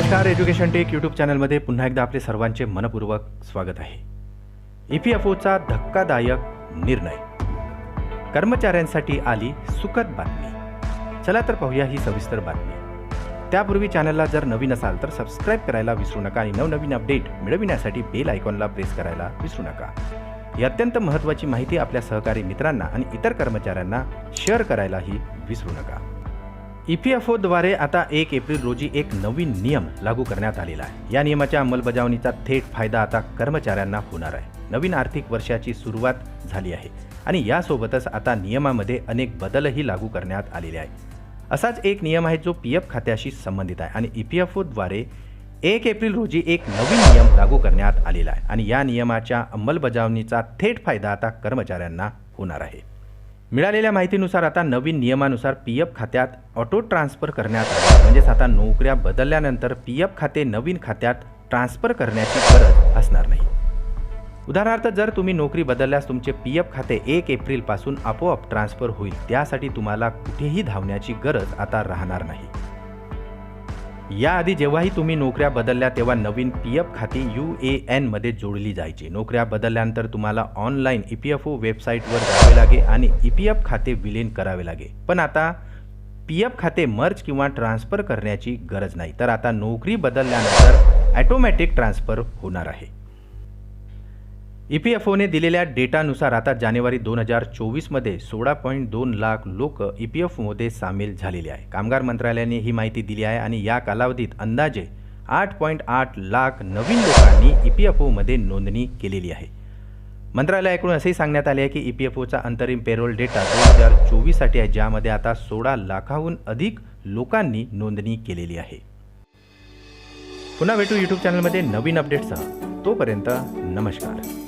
नमस्कार, education take YouTube चॅनलमध्ये पुन्हा एकदा आपले सर्वांचे मनपूर्वक स्वागत आहे. EPFOचा धक्कादायक निर्णय, कर्मचाऱ्यांसाठी आली सुखद बातमी. चला तर पाहूया ही सविस्तर बातमी. त्यापूर्वी चॅनलला जर नवीन असाल तर सबस्क्राईब करायला विसरू नका आणि नवनवीन अपडेट मिळविण्यासाठी बेल आयकॉनला प्रेस करायला विसरू नका. ही अत्यंत महत्त्वाची माहिती आपल्या सहकारी मित्रांना आणि इतर कर्मचाऱ्यांना शेअर करायलाही विसरू नका. EPFOद्वारे आता 1 एप्रिल रोजी एक नवीन नियम लागू करण्यात आलेला आहे. या नियमाच्या अंमलबजावणीचा थेट फायदा आता कर्मचाऱ्यांना होणार आहे. नवीन आर्थिक वर्षाची सुरुवात झाली आहे आणि यासोबतच आता नियमामध्ये अनेक बदलही लागू करण्यात आलेले आहेत. असाच एक नियम आहे जो PF खात्याशी संबंधित आहे आणि EPFOद्वारे 1 एप्रिल रोजी एक नवीन नियम लागू करण्यात आलेला आहे आणि या नियमाच्या अंमलबजावणीचा थेट फायदा आता कर्मचाऱ्यांना होणार आहे. मिळालेल्या माहितीनुसार आता नवीन नियमानुसार PF खात्यात ऑटो ट्रान्सफर करण्यात आले. म्हणजेच आता नोकऱ्या बदलल्यानंतर PF खाते नवीन खात्यात ट्रान्सफर करण्याची गरज असणार नाही. उदाहरणार्थ, जर तुम्ही नोकरी बदलल्यास तुमचे PF खाते 1 एप्रिलपासून आपोआप ट्रान्सफर होईल. त्यासाठी तुम्हाला कुठेही धावण्याची गरज आता राहणार नाही. याआधी जेव्हाही तुम्ही नोकऱ्या बदलल्या तेव्हा नवीन PF खाती UAN मध्ये जोडली जायची. नोकऱ्या बदलल्यानंतर तुम्हाला ऑनलाईन EPFO वेबसाईटवर जावे लागे आणि EPF खाते विलीन करावे लागे. पण आता PF खाते मर्ज किंवा ट्रान्सफर करण्याची गरज नाही, तर आता नोकरी बदलल्यानंतर ऑटोमॅटिक ट्रान्सफर होणार आहे. EPFOने दिलेल्या डेटानुसार आता जानेवारी 2024 मध्ये 16.2 लाख लोक EPFOमध्ये सामील झालेले आहे. कामगार मंत्रालयाने ही माहिती दिली आहे आणि या कालावधीत अंदाजे 8.8 लाख नवीन लोकांनी EPFOमध्ये नोंदणी केलेली आहे. मंत्रालयाकडून असेही सांगण्यात आले आहे की EPFOचा अंतरिम पेरोल डेटा 2024 साठी आहे, ज्यामध्ये आता 16 लाखाहून अधिक लोकांनी नोंदणी केलेली आहे. पुन्हा भेटू यूट्यूब चॅनलमध्ये नवीन अपडेट्ससह. तोपर्यंत नमस्कार.